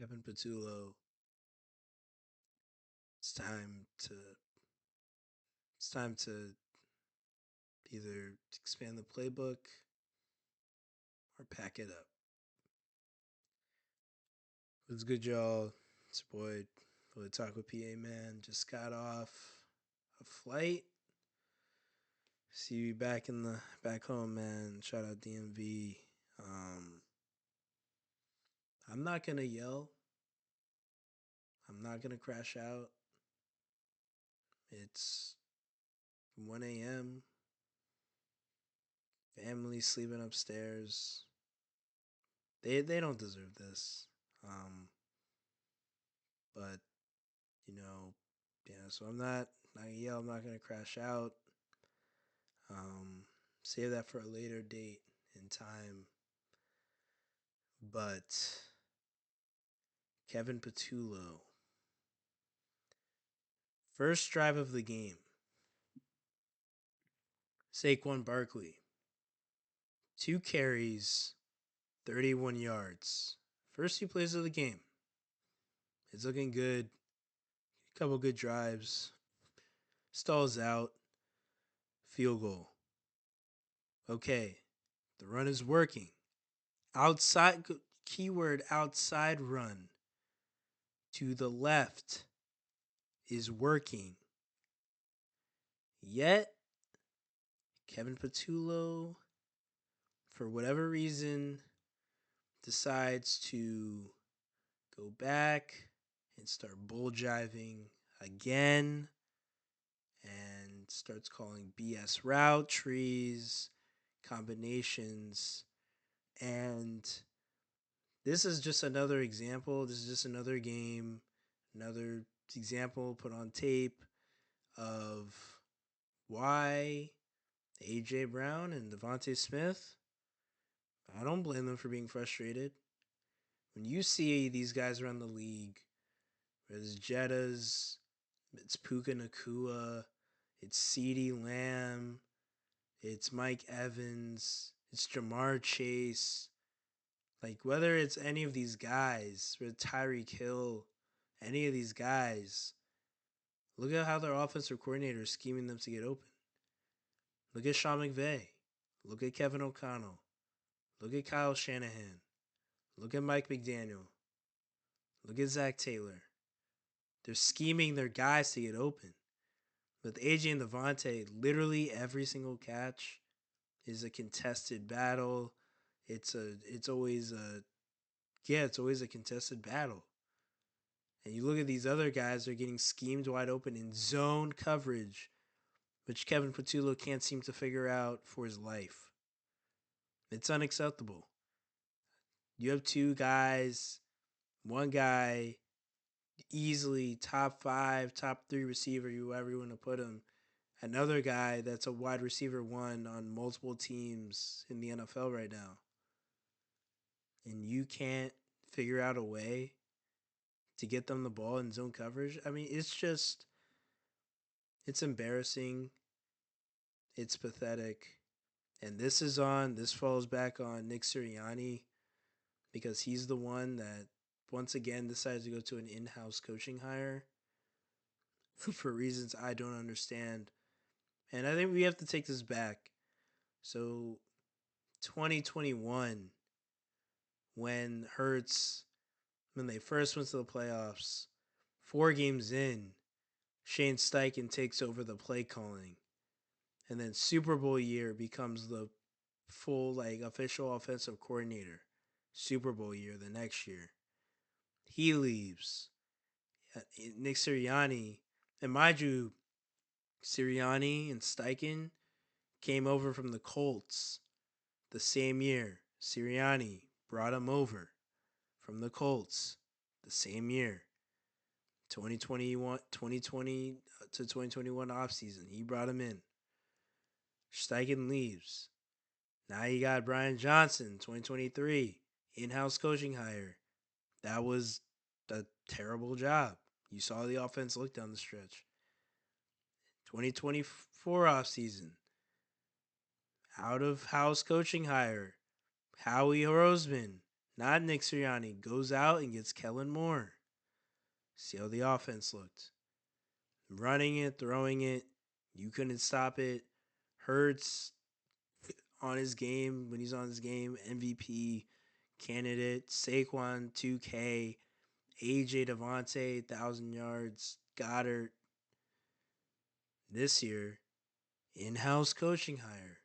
Kevin Patullo, it's time to it's time to either expand the playbook or pack it up. What's good, y'all? It's your boy, PhillyTalk with PA Man. Just got off a flight. See you back home, man. Shout out DMV. Um, I'm not gonna yell. I'm not gonna crash out. It's 1 a.m. Family sleeping upstairs. They don't deserve this. Um, but yeah. So I'm not gonna yell. I'm not gonna crash out. Um, Save that for a later date in time. But Kevin Patullo, first drive of the game. Saquon Barkley, 2 carries, 31 yards. First 2 plays of the game. It's looking good. A couple good drives. Stalls out. Field goal. Okay. The run is working. Outside, keyword outside run to the left is working. Yet, Kevin Patullo, for whatever reason, decides to go back and start bull jiving again and starts calling BS route trees, combinations. And this is just another example. This is just another game, another example put on tape of why AJ Brown and Devontae Smith, I don't blame them for being frustrated. When you see these guys around the league, whether it's Jettas, it's Puka Nakua, it's CeeDee Lamb, it's Mike Evans, it's Jamar Chase, like whether it's any of these guys, with Tyreek Hill, any of these guys, look at how their offensive coordinator is scheming them to get open. Look at Sean McVay. Look at Kevin O'Connell. Look at Kyle Shanahan. Look at Mike McDaniel. Look at Zach Taylor. They're scheming their guys to get open. With AJ and Devontae, literally every single catch is a contested battle. It's always a contested battle. And you look at these other guys, they're getting schemed wide open in zone coverage, which Kevin Patullo can't seem to figure out for his life. It's unacceptable. You have 2 guys, one guy, easily top 5, top 3 receiver, whoever you want to put him. Another guy that's a wide receiver 1 on multiple teams in the NFL right now. And you can't figure out a way to get them the ball in zone coverage. I mean, it's embarrassing. It's pathetic. And this falls back on Nick Sirianni because he's the one that once again decided to go to an in-house coaching hire for reasons I don't understand. And I think we have to take this back. So 2021, when they first went to the playoffs, 4 games in, Shane Steichen takes over the play calling. And then Super Bowl year becomes the full official offensive coordinator. Super Bowl year the next year. He leaves. Nick Sirianni, and mind you, Sirianni and Steichen came over from the Colts the same year. Sirianni brought him over from the Colts the same year. 2020 to 2021 offseason. He brought him in. Steichen leaves. Now you got Brian Johnson, 2023, in-house coaching hire. That was a terrible job. You saw the offense look down the stretch. 2024 offseason, out of house coaching hire. Howie Roseman, not Nick Sirianni, goes out and gets Kellen Moore. See how the offense looked. Running it, throwing it, you couldn't stop it. Hurts on his game, when he's on his game, MVP candidate. Saquon, 2K. AJ Devontae, 1,000 yards. Goddard. This year, in-house coaching hire.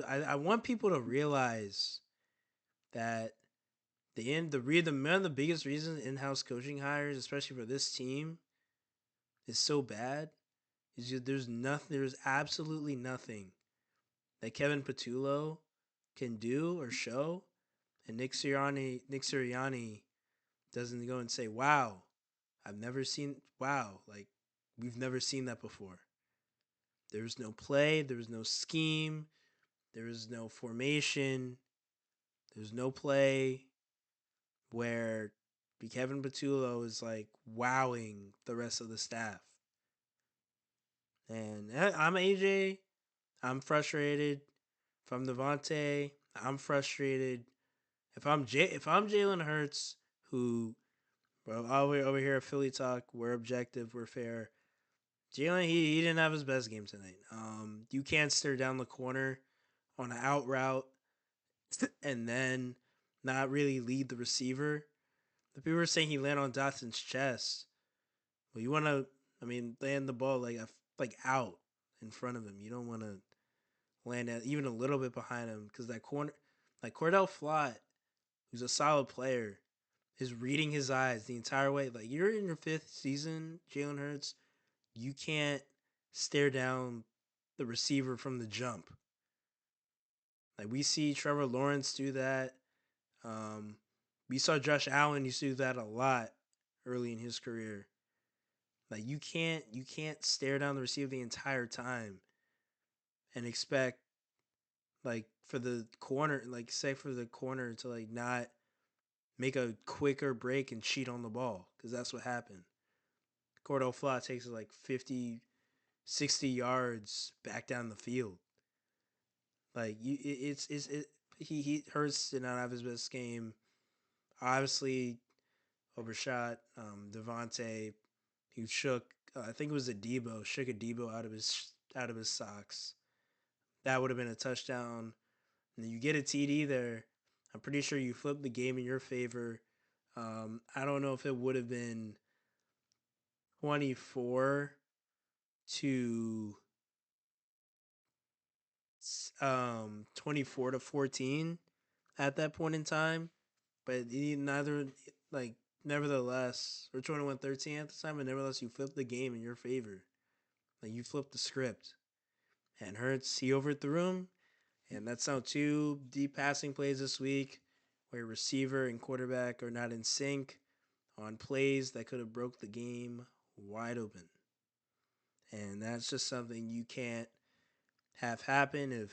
I want people to realize that one of the biggest reasons in-house coaching hires, especially for this team, is so bad is there's absolutely nothing that Kevin Patullo can do or show, and Nick Sirianni doesn't go and say, "Wow, like we've never seen that before." There was no play, there was no scheme, there was no formation, there was no play where Kevin Patullo is like wowing the rest of the staff. And I'm AJ. I'm frustrated. If I'm Devontae, I'm frustrated. If I'm Jalen Hurts, who, well, over here at Philly Talk, we're objective, we're fair. Jalen, he didn't have his best game tonight. You can't stare down the corner on an out route and then not really lead the receiver. The people were saying he landed on Dotson's chest. Well, you want to, land the ball like out in front of him. You don't want to land at even a little bit behind him because that corner, like Cordell Flott, who's a solid player, is reading his eyes the entire way. Like, you're in your 5th season, Jalen Hurts. You can't stare down the receiver from the jump. Like, we see Trevor Lawrence do that. We saw Josh Allen used to do that a lot early in his career. Like, you can't stare down the receiver the entire time and expect for the corner to not make a quicker break and cheat on the ball, because that's what happened. Cordell Flott takes it like 50, 60 yards back down the field. Like, he Hurts did not have his best game. Obviously, overshot. Devontae, he shook. I think it was shook a Debo out of his socks. That would have been a touchdown. And you get a TD there. I'm pretty sure you flip the game in your favor. I don't know if it would have been 24 to 24 to 14 at that point in time, but nevertheless, or 21-13 at the time, but nevertheless you flipped the game in your favor. Like, you flipped the script. And Hurts, he overthrew him. And that's now 2 deep passing plays this week where receiver and quarterback are not in sync on plays that could have broke the game wide open. And that's just something you can't have happen.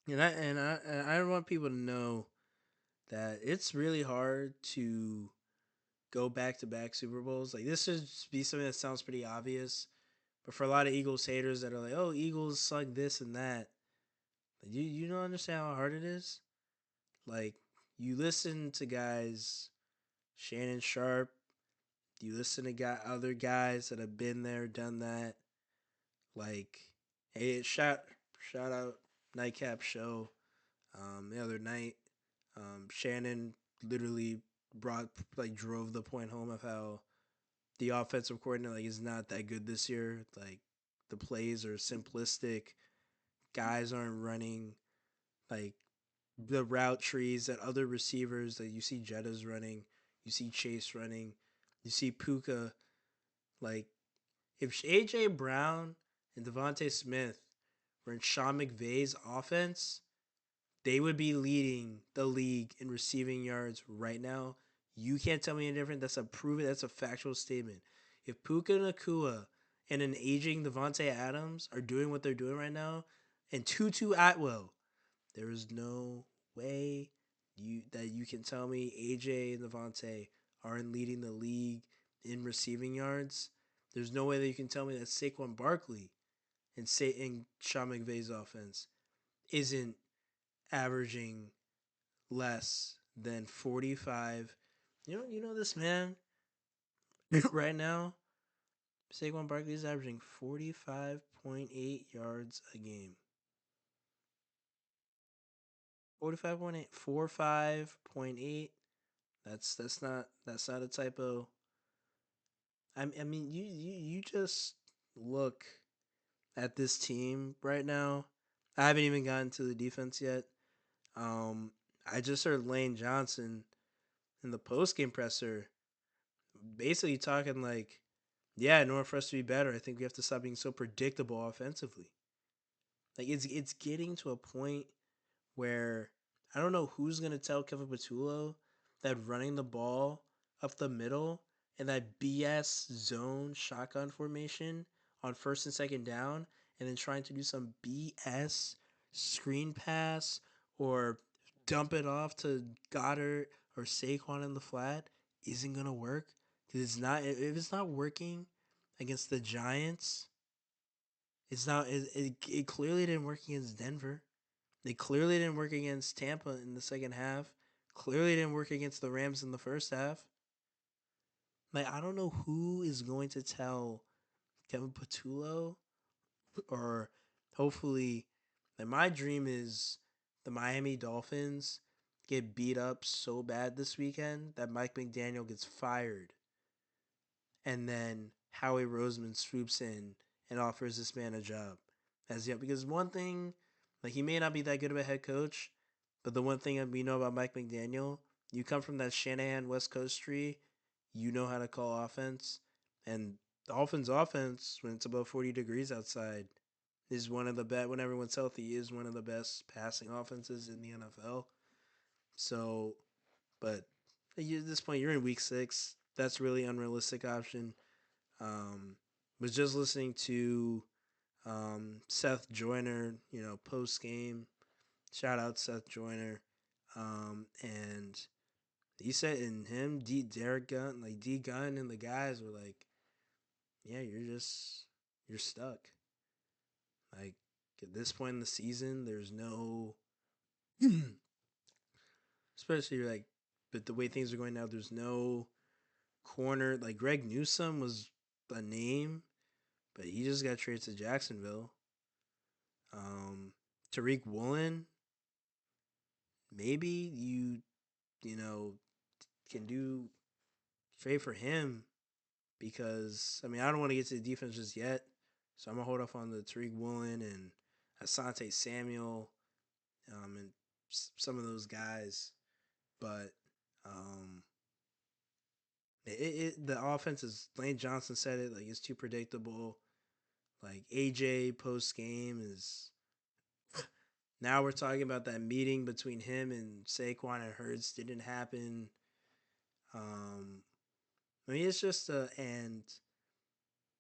I want people to know that it's really hard to go back-to-back Super Bowls. Like, this should be something that sounds pretty obvious, but for a lot of Eagles haters that are like, "Oh, Eagles suck this and that," you don't understand how hard it is. Like, you listen to guys, Shannon Sharp, you listen to other guys that have been there, done that. Like, hey, shout out Nightcap Show. The other night, Shannon literally drove the point home of how the offensive coordinator is not that good this year. Like, the plays are simplistic, guys aren't running like the route trees that other receivers that you see Jettas running, you see Chase running, you see Puka. Like, if AJ Brown and Devontae Smith were in Sean McVay's offense, they would be leading the league in receiving yards right now. You can't tell me any different. That's a factual statement. If Puka Nacua and an aging Devontae Adams are doing what they're doing right now, and Tutu Atwell, there is no way that you can tell me AJ and Devontae aren't leading the league in receiving yards. There's no way that you can tell me that Saquon Barkley in Sean McVay's offense isn't averaging less than 45. You know this man right now. Saquon Barkley is averaging 45.8 yards a game. 45.8, 45.8. That's not a typo. I mean, you just look at this team right now. I haven't even gotten to the defense yet. Um, I just heard Lane Johnson in the post game presser basically talking like, yeah, in order for us to be better, I think we have to stop being so predictable offensively. Like it's getting to a point where I don't know who's gonna tell Kevin Patullo that running the ball up the middle and that BS zone shotgun formation on first and second down, and then trying to do some BS screen pass or dump it off to Goddard or Saquon in the flat isn't gonna work, because it's not. If it's not working against the Giants, it's not. It clearly didn't work against Denver. They clearly didn't work against Tampa in the second half. Clearly didn't work against the Rams in the first half. Like, I don't know who is going to tell Kevin Patullo, or hopefully, like, my dream is the Miami Dolphins get beat up so bad this weekend that Mike McDaniel gets fired, and then Howie Roseman swoops in and offers this man a job. Because one thing, like, he may not be that good of a head coach, but the one thing that we know about Mike McDaniel, you come from that Shanahan West Coast tree, you know how to call offense, and the Dolphins' offense, when it's above 40 degrees outside, is one of the best. When everyone's healthy, is one of the best passing offenses in the NFL. So, but at this point, you're in week 6. That's really unrealistic option. Um, was just listening to Seth Joyner, post game. Shout out Seth Joyner. And he said, in him, Derek Gunn, like D Gunn and the guys were like, yeah, you're stuck. Like, at this point in the season, there's no, especially like, but the way things are going now, there's no corner. Like, Greg Newsome was a name, but he just got traded to Jacksonville. Um, Tariq Woolen, maybe you know can do trade for him, because I mean, I don't want to get to the defense just yet, so I'm gonna hold off on the Tariq Woolen and Asante Samuel, and some of those guys, but um, the offense is, Lane Johnson said it, like, it's too predictable. Like, AJ post game is, now we're talking about that meeting between him and Saquon and Hurts didn't happen. I mean, it's just and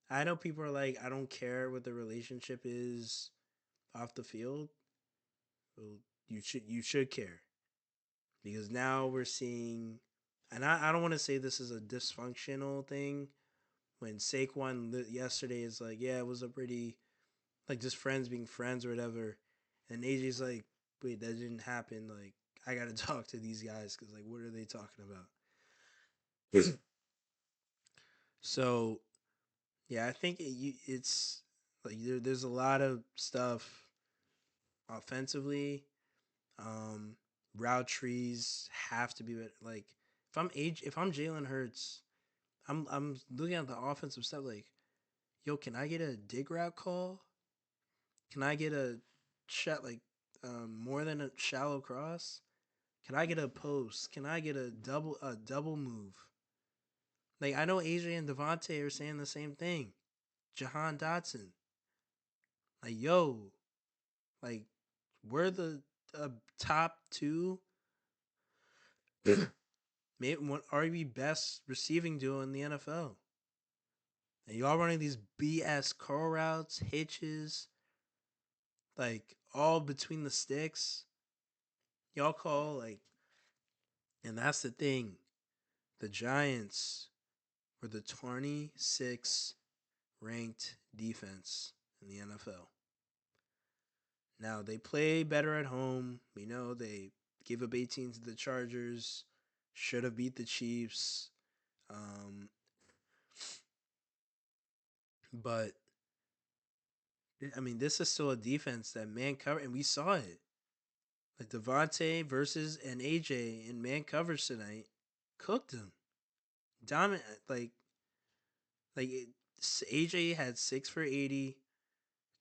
I know people are like, I don't care what the relationship is off the field. Well, you should care, because now we're seeing, and I don't want to say this is a dysfunctional thing when Saquon yesterday is like, yeah, it was a pretty, like, just friends being friends or whatever, and AJ's like, wait, that didn't happen. Like, I got to talk to these guys, because, like, what are they talking about? So yeah, I think it's like there's a lot of stuff offensively. Um, Route trees have to be better. Like, if I'm Jalen Hurts, I'm looking at the offensive stuff. Like, yo, can I get a dig route call? Can I get a shot, like, more than a shallow cross? Can I get a post? Can I get a double move? Like, I know AJ and Devontae are saying the same thing. Jahan Dotson, like, yo, like, we're the top two, maybe one arguably best receiving duo in the NFL. And y'all running these BS curl routes, hitches, like, all between the sticks. Y'all call, like, and that's the thing. The Giants were the 26th ranked defense in the NFL. Now, they play better at home. We know they gave up 18 to the Chargers. Should have beat the Chiefs. But I mean, this is still a defense that man cover, and we saw it. Like Devontae versus and AJ in man coverage tonight, cooked him. Dominant, like AJ had 6 for 80.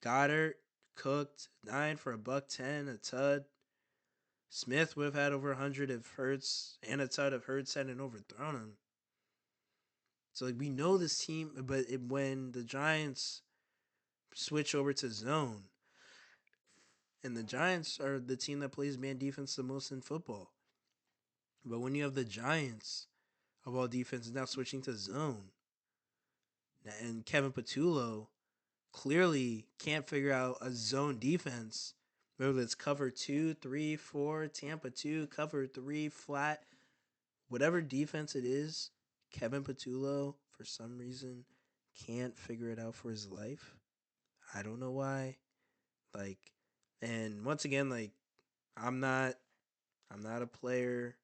Goddard cooked 9 for $110, a tud. Smith would have had over 100 if Hurts and a tud if Hurts hadn't overthrown him. So like we know this team, but when the Giants switch over to zone, and the Giants are the team that plays man defense the most in football. But when you have the Giants of all defenses now switching to zone, and Kevin Patullo clearly can't figure out a zone defense, whether it's cover 2, 3, 4, Tampa 2, cover 3, flat, whatever defense it is, Kevin Patullo, for some reason, can't figure it out for his life. I don't know why. Like, and once again, like, I'm not a player.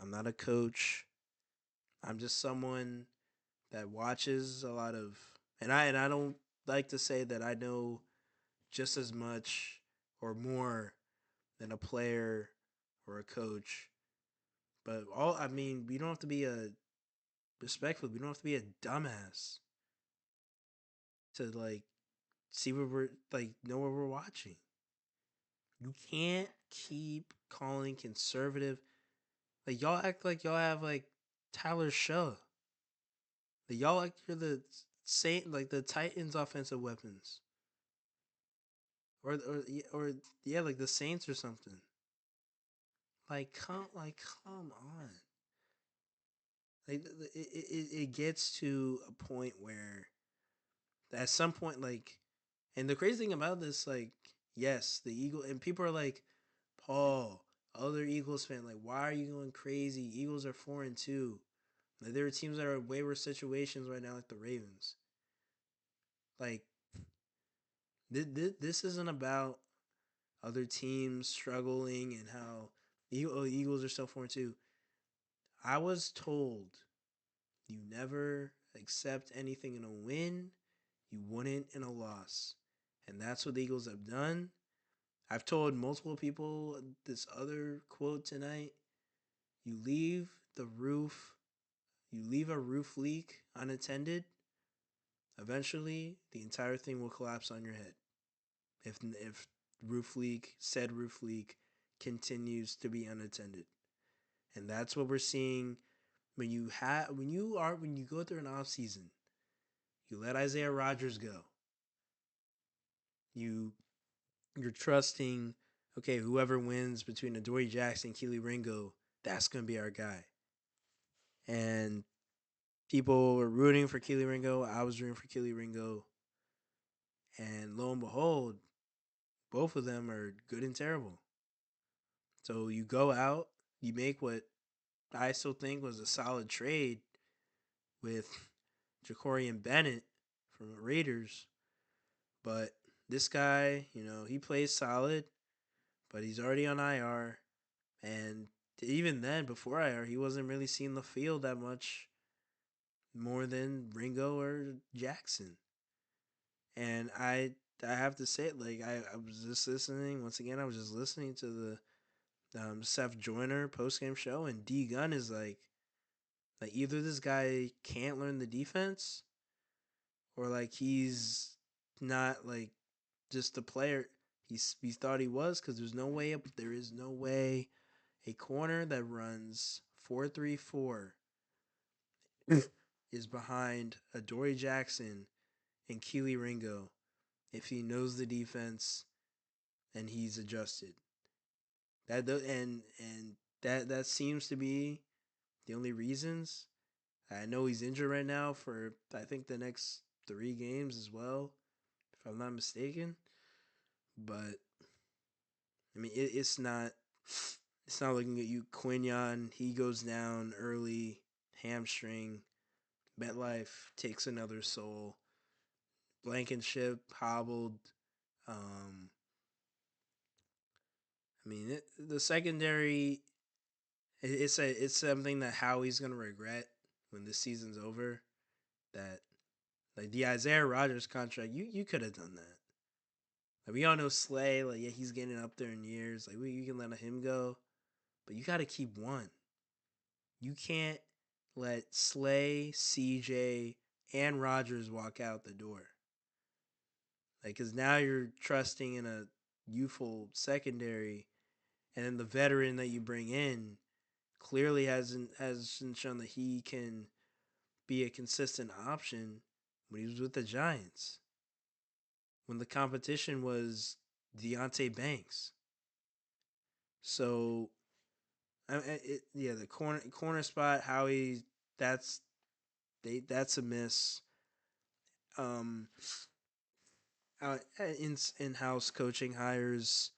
I'm not a coach. I'm just someone that watches a lot of, and I don't like to say that I know just as much or more than a player or a coach. But I mean, we don't have to be respectful. We don't have to be a dumbass to like see what we're like, know what we're watching. You can't keep calling conservative. Like y'all act like y'all have like Tyler Shaw. Like y'all like you're the like the Titans' offensive weapons, or yeah, like the Saints or something. Come on. Like it gets to a point where at some point, like, and the crazy thing about this, like, yes, the Eagle, and people are like, Paul, other Eagles fan, like, why are you going crazy? Eagles are 4-2. Like, there are teams that are in way worse situations right now, like the Ravens. Like, this isn't about other teams struggling and how Eagles are still 4-2. I was told you never accept anything in a win, you wouldn't in a loss. And that's what the Eagles have done. I've told multiple people this other quote tonight. You leave a roof leak unattended, eventually the entire thing will collapse on your head. If said roof leak continues to be unattended. And that's what we're seeing when you go through an off season. You let Isaiah Rodgers go. You're trusting, okay, whoever wins between Adoree Jackson and Kelee Ringo, that's going to be our guy. And people were rooting for Kelee Ringo. I was rooting for Kelee Ringo. And lo and behold, both of them are good and terrible. So you go out, you make what I still think was a solid trade with Jacorian Bennett from the Raiders. But this guy, he plays solid, but he's already on IR. And even then, before IR, he wasn't really seeing the field that much more than Ringo or Jackson. And I have to say, like, I was just listening. Once again, I was just listening to the Seth Joyner postgame show, and D Gunn is like either this guy can't learn the defense, or like he's not like just the player he thought he was, because there is no way a corner that runs 4-3-4 is behind Adoree Jackson and Kelee Ringo if he knows the defense and he's adjusted. That seems to be the only reasons. I know he's injured right now for I think the next 3 games as well, if I'm not mistaken. But I mean, it's not looking at you. Quinion, he goes down early, hamstring. MetLife takes another soul. Blankenship hobbled. I mean, the secondary. It's something that Howie's gonna regret when this season's over. That like the Isaiah Rodgers contract, you could have done that. Like we all know Slay, like yeah, he's getting up there in years. Like you can let him go, but you got to keep one. You can't let Slay, CJ, and Rodgers walk out the door. Like, cause now you're trusting in a youthful secondary, and then the veteran that you bring in clearly hasn't shown that he can be a consistent option when he was with the Giants. When the competition was Deontay Banks. So, the corner spot, Howie, that's that's a miss. Um, in house coaching hires,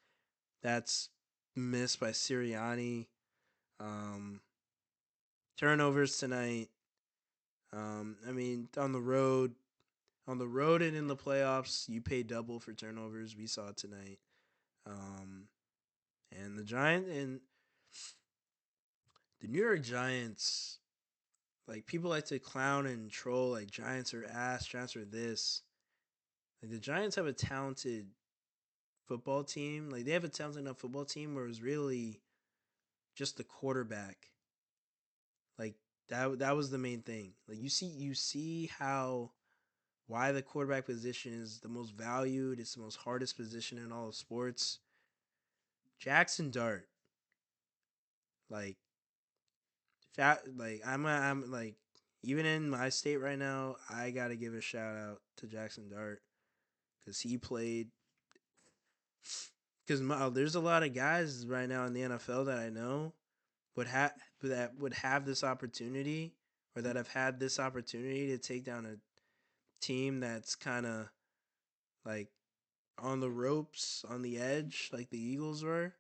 that's missed by Sirianni. Um, turnovers tonight. I mean, on the road and in the playoffs, you pay double for turnovers. We saw it tonight. Um, and the New York Giants, like people like to clown and troll, like Giants are ass, Giants are this. Like the Giants have a talented football team. Like they have a talented enough football team where it was really just the quarterback. Like that was the main thing. Like you see how why the quarterback position is the most valued. It's the most hardest position in all of sports. Jackson Dart, like I'm like even in my state right now, I gotta give a shout out to Jackson Dart because he played. Because there's a lot of guys right now in the NFL that I know would have that would have this opportunity or that have had this opportunity to take down a team that's kind of like on the ropes, on the edge, like the Eagles were,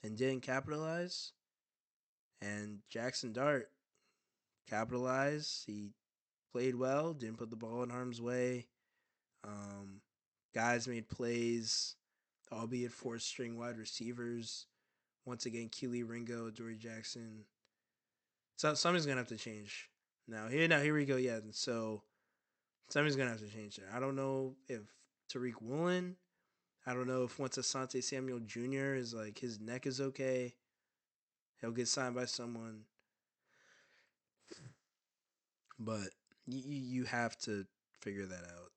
and didn't capitalize. And Jackson Dart capitalized. He played well, didn't put the ball in harm's way. Um, Guys made plays, albeit fourth string wide receivers. Once again, Kelee Ringo, Dory Jackson. So something's gonna have to change. Here we go. Yeah, so something's gonna have to change there. I don't know if Tariq Woolen. I don't know if once Asante Samuel Jr. is like his neck is okay, he'll get signed by someone. But you have to figure that out.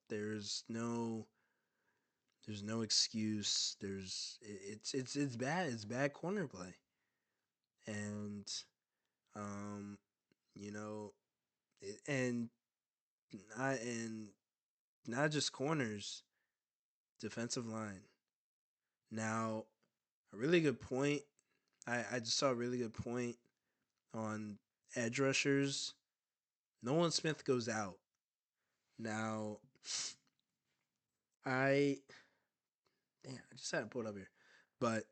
There's no excuse. It's bad. It's bad corner play, and um, you know, and and not just corners, defensive line. Now, a really good point. I just saw a really good point on edge rushers. Nolan Smith goes out. Now, I I just had to pull it up here, but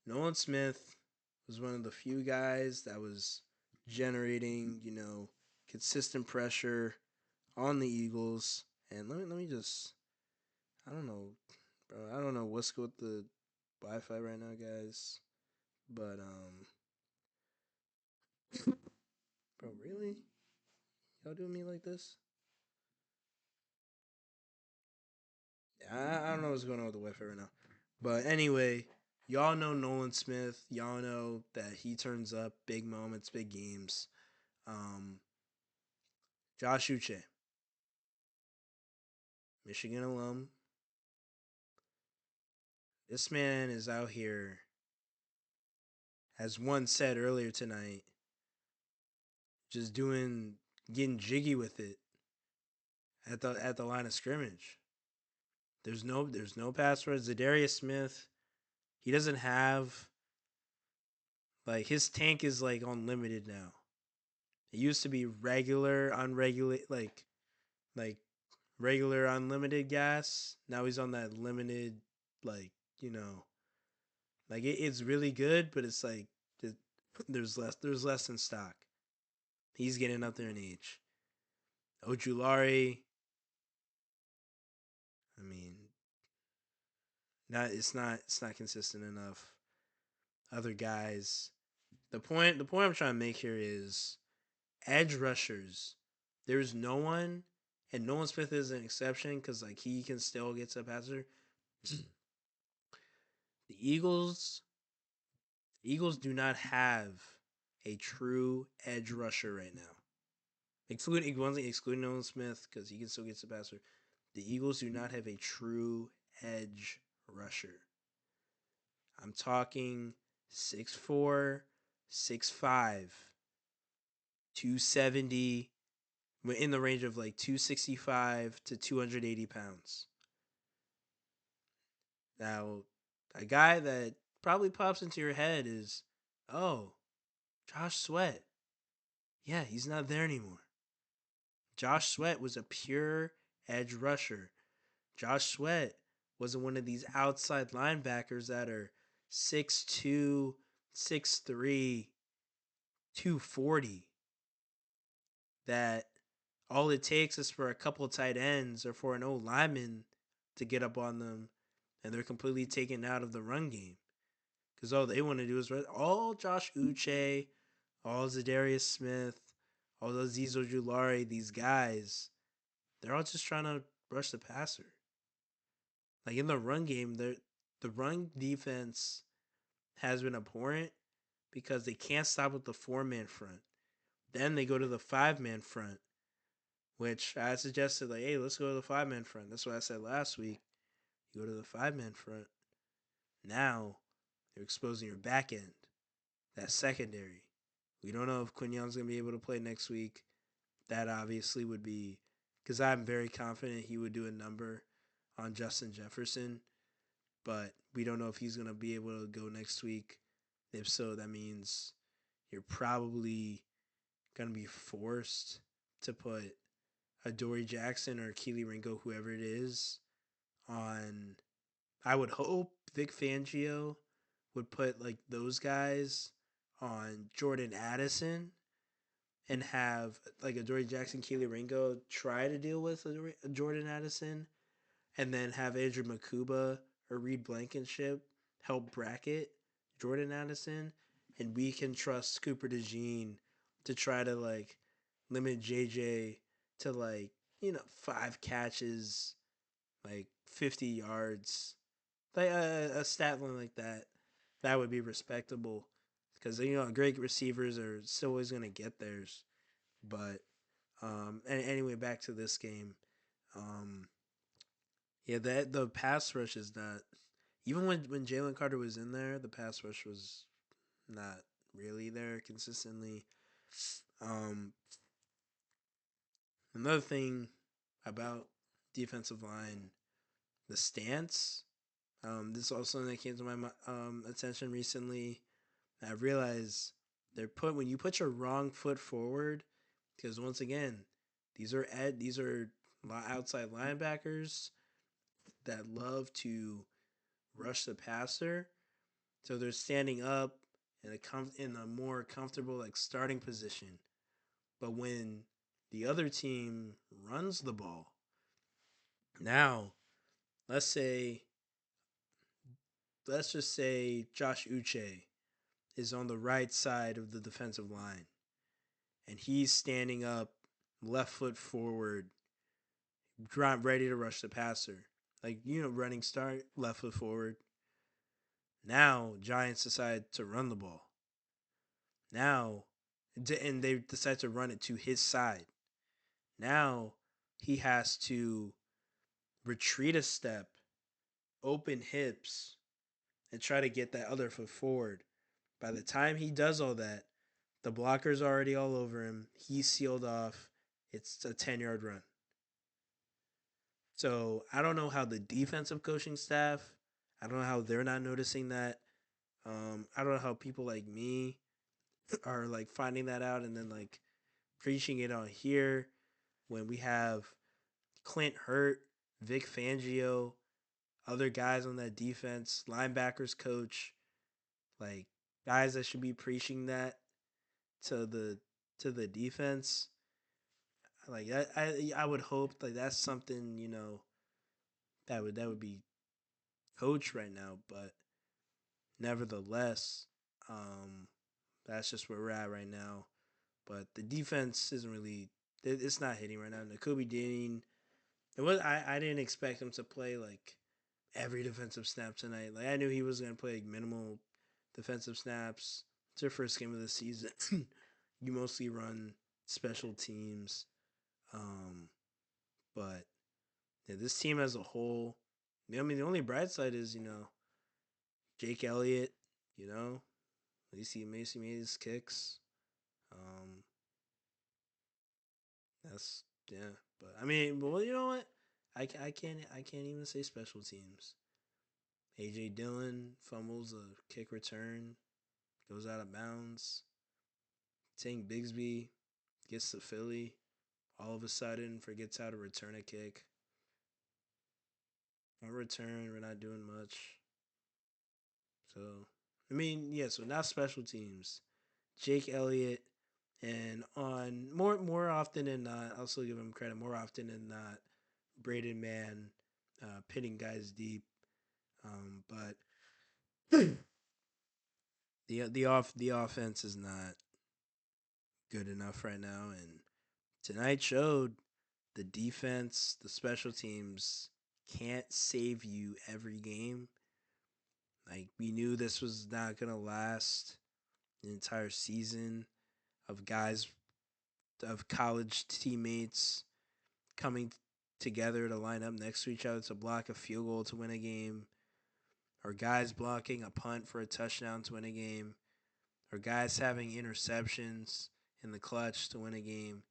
Nolan Smith was one of the few guys that was generating consistent pressure on the Eagles. And let me just I don't know, bro. I don't know what's good with the Wi-Fi right now, guys. But bro, really? Y'all doing me like this? I don't know what's going on with the Wi-Fi right now. But anyway, y'all know Nolan Smith. Y'all know that he turns up big moments, big games. Um, Josh Uche, Michigan alum. This man is out here, as one said earlier tonight, just getting jiggy with it at the line of scrimmage. There's no password. Zadarius Smith, he doesn't have like his tank is like unlimited now. It used to be regular, unregulated, like regular unlimited gas. Now he's on that limited, like you know, like it's really good, but it's like there's less in stock. He's getting up there in age. Ojulari, I mean, not it's not consistent enough. other guys. The point I'm trying to make here is edge rushers. There's no one, and Nolan Smith is an exception because like he can still get to the passer. The Eagles do not have a true edge rusher right now. Excluding Nolan Smith because he can still get to the passer. The Eagles do not have a true edge rusher. I'm talking 6'4", 6'5", 270, in the range of like 265 to 280 pounds. Now, a guy that probably pops into your head is, oh, Josh Sweat. Yeah, he's not there anymore. Josh Sweat was a pure edge rusher. Josh Sweat wasn't one of these outside linebackers that are 6'2", 6'3", 240. That all it takes is for a couple tight ends or for an old lineman to get up on them, and they're completely taken out of the run game. Because all they want to do is all Josh Uche, all Zadarius Smith, all those Azeez Ojulari, these guys, they're all just trying to rush the passer. Like in the run game, the run defense has been abhorrent because they can't stop with the 4-man front. Then they go to the 5-man front, which I suggested, like, hey, let's go to the 5-man front. That's what I said last week. You go to the 5-man front. Now you're exposing your back end, that secondary. We don't know if Quignon's going to be able to play next week. That obviously would be, because I'm very confident he would do a number on Justin Jefferson, but we don't know if he's going to be able to go next week. If so, that means you're probably going to be forced to put Adoree Jackson or Kelee Ringo, whoever it is, on. I would hope Vic Fangio would put like those guys on Jordan Addison and have like Adoree Jackson, Kelee Ringo try to deal with Jordan Addison, and then have Andrew Makuba or Reed Blankenship help bracket Jordan Addison, and we can trust Cooper DeJean to try to like limit JJ to like 5 catches, like 50 yards, like a stat line like that. That would be respectable because great receivers are still always gonna get theirs. But and anyway, back to this game. Um, yeah, the pass rush is not. Even when Jalen Carter was in there, the pass rush was not really there consistently. Um, Another thing about defensive line, the stance. This is also something that came to my attention recently. I realized when you put your wrong foot forward, because once again, these are outside linebackers that love to rush the passer, so they're standing up in a more comfortable like starting position. But when the other team runs the ball, now let's just say Josh Uche is on the right side of the defensive line, and he's standing up, left foot forward, ready to rush the passer. Like, running start, left foot forward. Now, Giants decide to run the ball. Now, and they decide to run it to his side. Now, he has to retreat a step, open hips, and try to get that other foot forward. By the time he does all that, the blocker's already all over him. He's sealed off. It's a 10-yard run. So I don't know how the defensive coaching staff, I don't know how they're not noticing that. I don't know how people like me are like finding that out and then like preaching it on here when we have Clint Hurt, Vic Fangio, other guys on that defense, linebackers coach, like guys that should be preaching that to the defense. Like I would hope like that's something that would be coached right now, but nevertheless, Um, that's just where we're at right now. But the defense isn't really. It's not hitting right now. Nakobe Dean. It was. I didn't expect him to play like every defensive snap tonight. Like I knew he was gonna play like, minimal defensive snaps. It's your first game of the season. You mostly run special teams. Um, but yeah, this team as a whole. I mean, the only bright side is Jake Elliott. At least he made his kicks. Um, that's yeah. But I mean, well, you know what? I can't even say special teams. AJ Dillon fumbles a kick return, goes out of bounds. Tank Bigsby gets to Philly. All of a sudden, forgets how to return a kick. On return, we're not doing much. So, I mean, yeah. So now special teams. Jake Elliott, and on more often than not, I'll still give him credit. More often than not, Braden Mann pitting guys deep. But the offense is not good enough right now, and tonight showed the defense, the special teams can't save you every game. Like we knew this was not gonna last the entire season of guys of college teammates coming together to line up next to each other to block a field goal to win a game, or guys blocking a punt for a touchdown to win a game, or guys having interceptions in the clutch to win a game.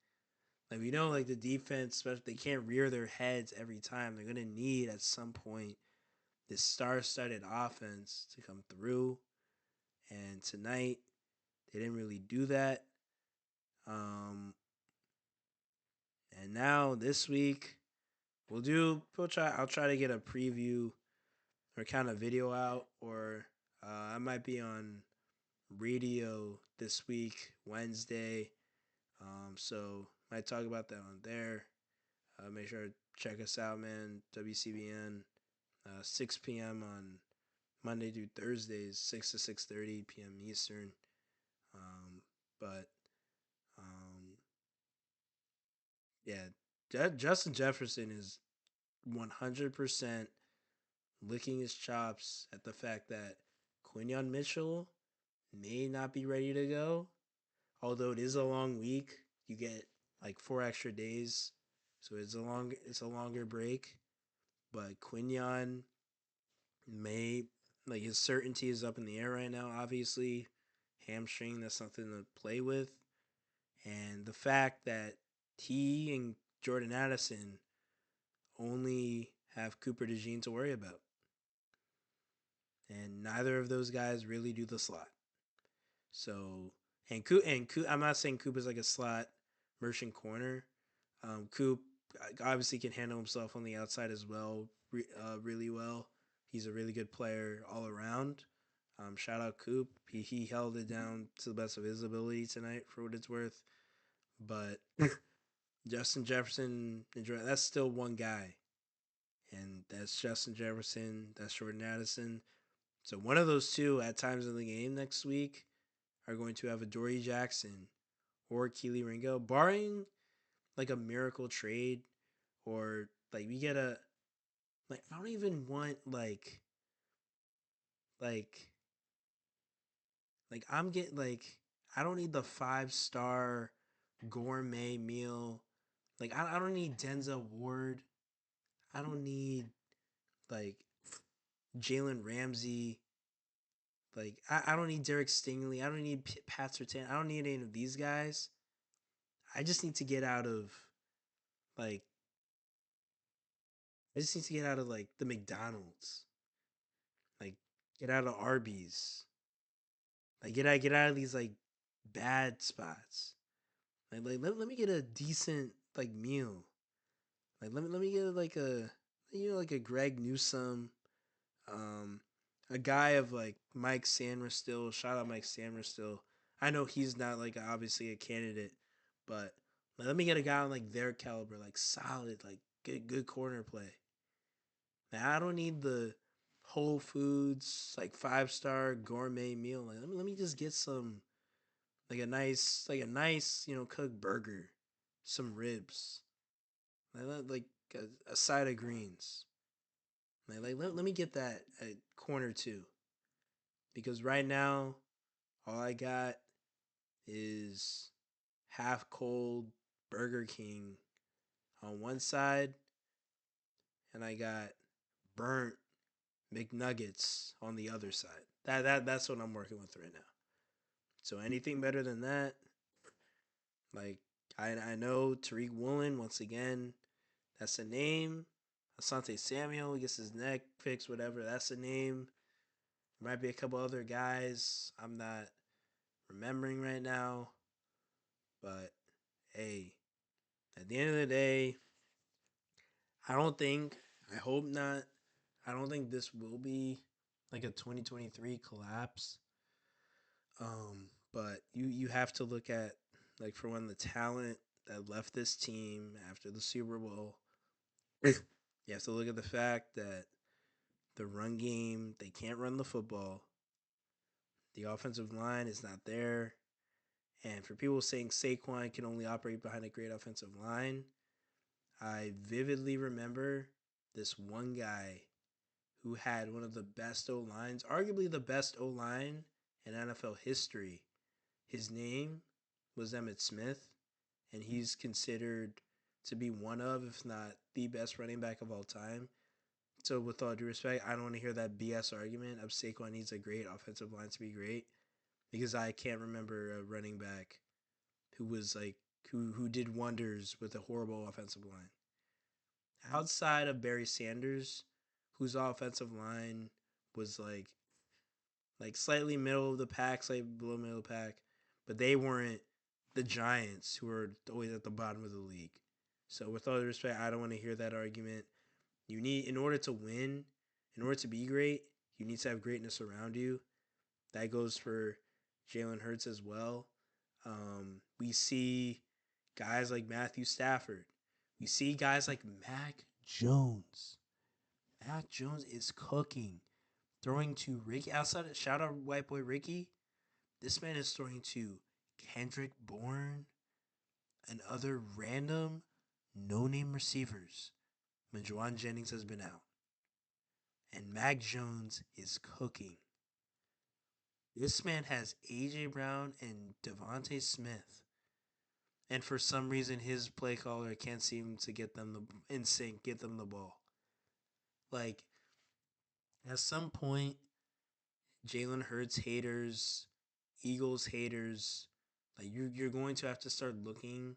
Like we know, like the defense, especially they can't rear their heads every time. They're gonna need at some point this star-studded offense to come through. And tonight, they didn't really do that. Um, and now this week, I'll try to get a preview or kind of video out, or I might be on radio this week, Wednesday. So might talk about that on there. Make sure to check us out, man. WCBN, 6 p.m. on Monday through Thursdays, 6 to 6:30 p.m. Eastern. But yeah, Justin Jefferson is 100% licking his chops at the fact that Quinyon Mitchell may not be ready to go. Although it is a long week, you get like 4 extra days, so it's a longer break. But Quinyon may like his certainty is up in the air right now. Obviously, hamstring, that's something to play with, and the fact that he and Jordan Addison only have Cooper DeJean to worry about, and neither of those guys really do the slot. So I'm not saying Coop is like a slot merchant corner. Coop obviously can handle himself on the outside as well, really well. He's a really good player all around. Shout out Coop. He held it down to the best of his ability tonight, for what it's worth. But Justin Jefferson, that's still one guy, and that's Justin Jefferson. That's Jordan Addison. So one of those two at times in the game next week are going to have a Dory Jackson or Kelee Ringo, barring like a miracle trade, or like we get a like I don't even want like I'm getting like I don't need the 5-star gourmet meal. Like I don't need Denzel Ward. I don't need like Jalen Ramsey. Like I don't need Derek Stingley. I don't need Pat Surtain. I don't need any of these guys. I just need to get out of like I just need to get out of like the McDonald's. Like get out of Arby's. Like get out of these like bad spots. Let me get a decent like meal. Like let me get like a like a Greg Newsome, um, a guy of like Mike Sainristil. Shout out Mike Sainristil. I know he's not like obviously a candidate, but like, let me get a guy on like their caliber, like solid, like good corner play. Now I don't need the Whole Foods, like 5-star gourmet meal. Like, let me just get some like a nice cooked burger, some ribs, like a side of greens. Let me get that at corner two, because right now all I got is half cold Burger King on one side, and I got burnt McNuggets on the other side. That's what I'm working with right now. So anything better than that, like I know Tariq Woolen once again. That's a name. Asante Samuel gets his neck fixed, whatever. That's a name. There might be a couple other guys I'm not remembering right now, but hey, at the end of the day, I don't think, I hope not, I don't think this will be like a 2023 collapse. But you have to look at, like, for one, the talent that left this team after the Super Bowl. You have to look at the fact that the run game, they can't run the football. The offensive line is not there. And for people saying Saquon can only operate behind a great offensive line, I vividly remember this one guy who had one of the best O lines, arguably the best O line in NFL history. His name was Emmitt Smith, and he's considered to be one of, if not the best running back of all time. So, with all due respect, I don't want to hear that BS argument of Saquon needs a great offensive line to be great, because I can't remember a running back who was like who did wonders with a horrible offensive line. Outside of Barry Sanders, whose offensive line was like slightly middle of the pack, slightly below middle of the pack, but they weren't the Giants, who are always at the bottom of the league. So, with all due respect, I don't want to hear that argument. You need, in order to win, in order to be great, you need to have greatness around you. That goes for Jalen Hurts as well. We see guys like Matthew Stafford. We see guys like Mac Jones. Mac Jones is cooking, throwing to Ricky. Outside of, shout out white boy Ricky. This man is throwing to Kendrick Bourne and other random no-name receivers when Juwan Jennings has been out. And Mac Jones is cooking. This man has A.J. Brown and Devontae Smith. And for some reason, his play caller can't seem to get them in sync, get them the ball. Like, at some point, Jalen Hurts haters, Eagles haters, like you're going to have to start looking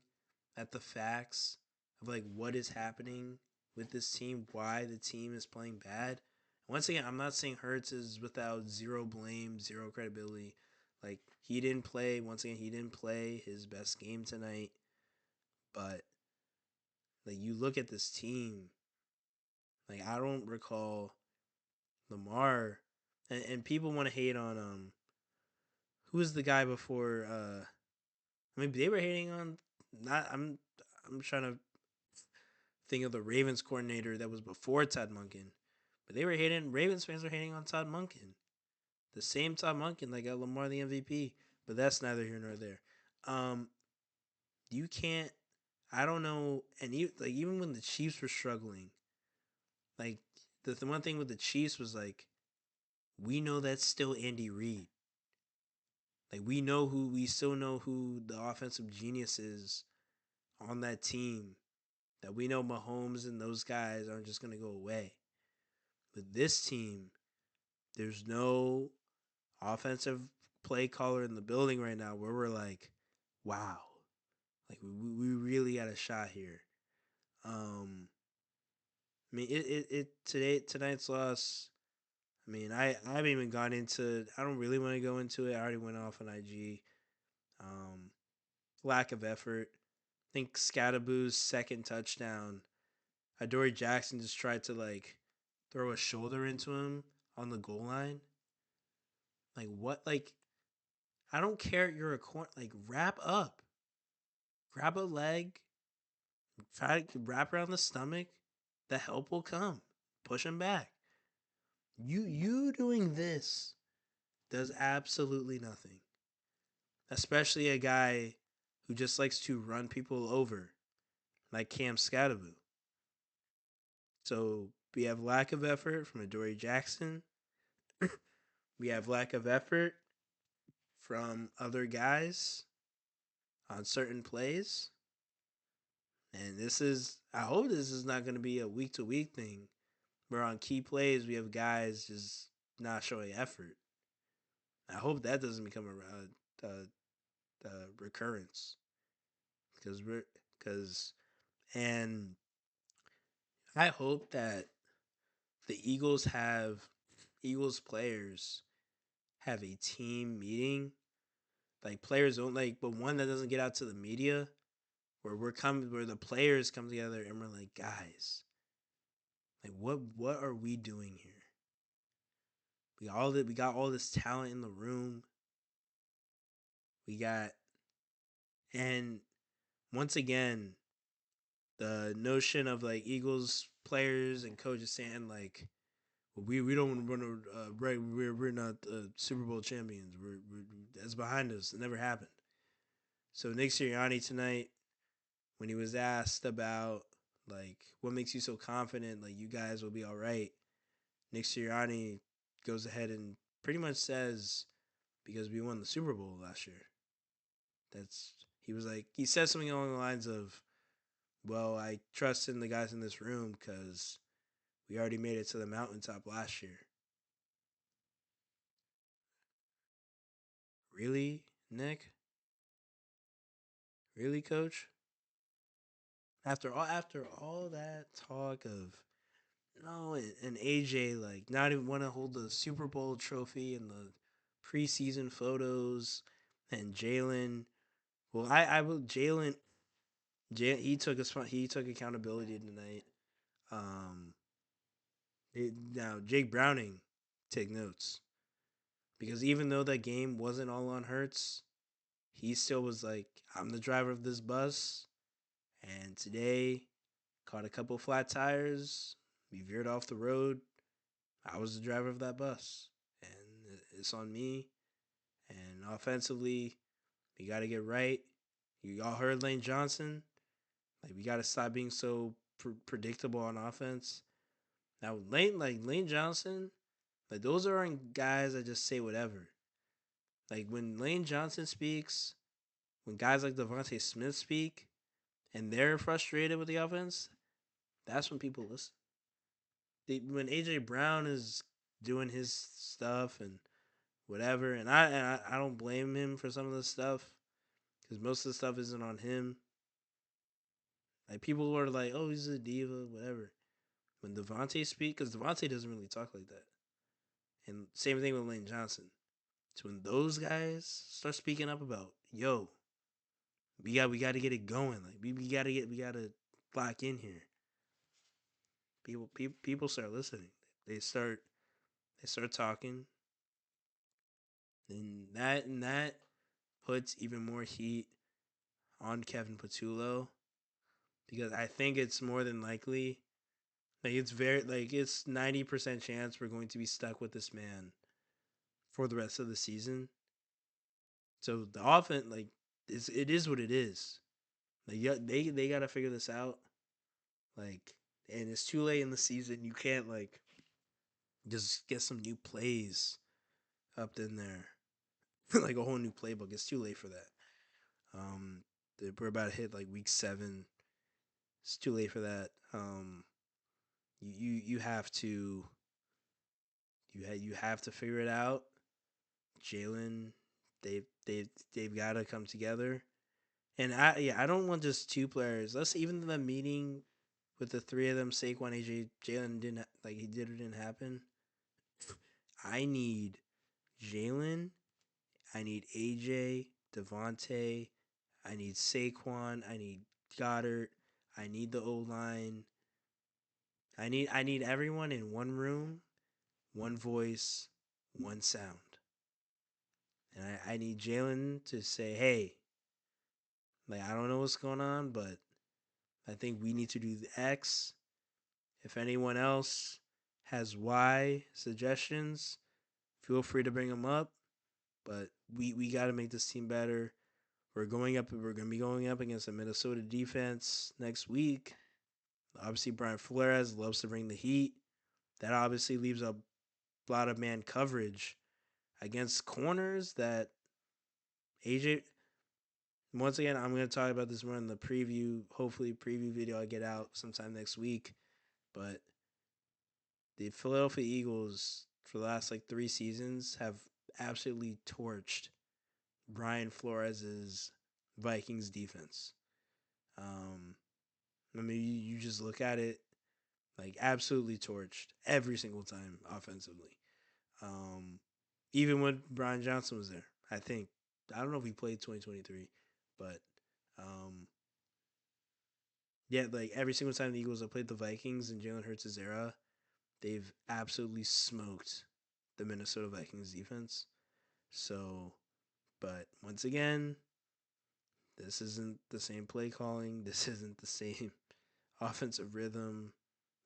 at the facts of like what is happening with this team, why the team is playing bad. Once again, I'm not saying Hurts is without zero blame, zero credibility. Like, he didn't play. Once again, he didn't play his best game tonight. But like, you look at this team, like, I don't recall Lamar, and people want to hate on who was the guy before I mean, they were hating on, not I'm trying to think of the Ravens coordinator that was before Todd Monken. But they were hating, Ravens fans were hating on Todd Monken. The same Todd Monken that got Lamar the MVP. But that's neither here nor there. You can't, I don't know, and even when the Chiefs were struggling, like the one thing with the Chiefs was like, we know that's still Andy Reid. Like, we still know who the offensive genius is on that team. That we know Mahomes and those guys aren't just gonna go away. With this team, there's no offensive play caller in the building right now where we're like, wow, like we really got a shot here. I mean, tonight's loss. I mean, I haven't even gone into. I don't really want to go into it. I already went off on IG. Lack of effort. I think Scadaboo's second touchdown, Adoree Jackson just tried to like throw a shoulder into him on the goal line. Like, what? Like, I don't care. You're a corner. Like, wrap up. Grab a leg. Try to wrap around the stomach. The help will come. Push him back. You doing this does absolutely nothing. Especially a guy who just likes to run people over, like Cam Scatteroo. So we have lack of effort from Adoree Jackson. We have lack of effort from other guys on certain plays. And I hope this is not going to be a week to week thing where on key plays we have guys just not showing effort. I hope that doesn't become a recurrence because and I hope that the Eagles players have a team meeting, like players don't like, but one that doesn't get out to the media, where the players come together and we're like, guys, like what are we doing here? We got all this talent in the room. We got and once again, the notion of like Eagles players and coaches saying like we don't want to we're not Super Bowl champions. We're that's behind us. It never happened. So Nick Sirianni tonight, when he was asked about like what makes you so confident, like you guys will be all right, Nick Sirianni goes ahead and pretty much says because we won the Super Bowl last year. That's he said something along the lines of, "Well, I trust in the guys in this room because we already made it to the mountaintop last year." Really, Nick? Really, Coach? After all that talk of no and AJ like not even want to hold the Super Bowl trophy and the preseason photos and Jalen. Well, I will Jalen. He took accountability tonight. Um, Now Jake Browning take notes because even though that game wasn't all on Hurts, he still was like, I'm the driver of this bus, and today caught a couple flat tires. We veered off the road. I was the driver of that bus, and it's on me. And offensively, we got to get right. You all heard Lane Johnson. Like we got to stop being so predictable on offense. Now Lane Johnson, like those aren't guys that just say whatever. Like when Lane Johnson speaks, when guys like Devontae Smith speak, and they're frustrated with the offense, that's when people listen. When AJ Brown is doing his stuff and whatever, and I don't blame him for some of the stuff because most of the stuff isn't on him. Like people are like, "Oh, he's a diva," whatever. When Devontae speaks, because Devontae doesn't really talk like that, and same thing with Lane Johnson. So when those guys start speaking up about, "Yo, we got to get it going," like we gotta lock in here. People start listening. They start they start talking, and that puts even more heat on Kevin Patullo because I think it's more than likely it's 90% chance we're going to be stuck with this man for the rest of the season. So the offense it is what it is. Like yeah, they got to figure this out. Like and it's too late in the season. You can't like just get some new plays up in there. Like a whole new playbook. It's too late for that. Um, we're about to hit like week 7. It's too late for that. You have to you have to figure it out. Jalen, they've got to come together. And I don't want just 2 players. Let's even the meeting with the 3 of them, Saquon, AJ, Jalen didn't like he did it didn't happen. I need Jalen. I need AJ, Devontae. I need Saquon. I need Goddard. I need the O line. I need everyone in one room, one voice, one sound. And I need Jalen to say, hey, like I don't know what's going on, but I think we need to do the X. If anyone else has why suggestions, feel free to bring them up. But we got to make this team better. We're going up. We're going to be going up against a Minnesota defense next week. Obviously, Brian Flores loves to bring the heat. That obviously leaves a lot of man coverage against corners that AJ. Once again, I'm going to talk about this more in the preview, hopefully preview video I get out sometime next week. But the Philadelphia Eagles for the last 3 seasons have absolutely torched Brian Flores' Vikings defense. I mean, you just look at it, absolutely torched every single time offensively. Um, Even when Brian Johnson was there, I don't know if he played 2023, but um, yeah, every single time the Eagles have played the Vikings in Jalen Hurts' era, they've absolutely smoked the Minnesota Vikings defense. So, but once again, this isn't the same play calling. This isn't the same offensive rhythm.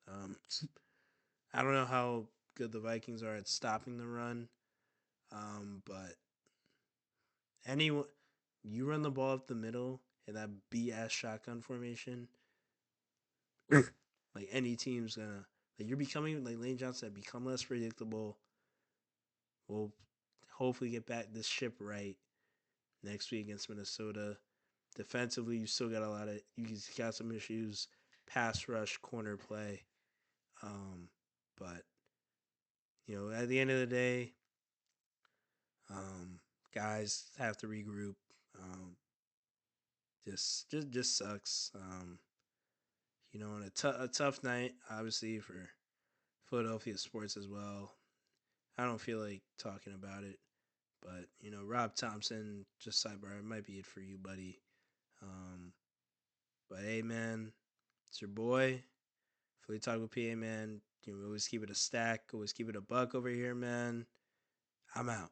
Um, I don't know how good the Vikings are at stopping the run, but anyone, you run the ball up the middle in that BS shotgun formation, any team's gonna you're becoming Lane Johnson said, become less predictable. We'll hopefully get back this ship right next week against Minnesota. Defensively, you still got you got some issues, pass rush, corner play. But at the end of the day, guys have to regroup. Just sucks. On a tough night, obviously for Philadelphia sports as well. I don't feel like talking about it, but Rob Thompson, just sidebar, it might be it for you, buddy. But hey, man, it's your boy. PhillyTalk with PA, man. Always keep it a stack. Always keep it a buck over here, man. I'm out.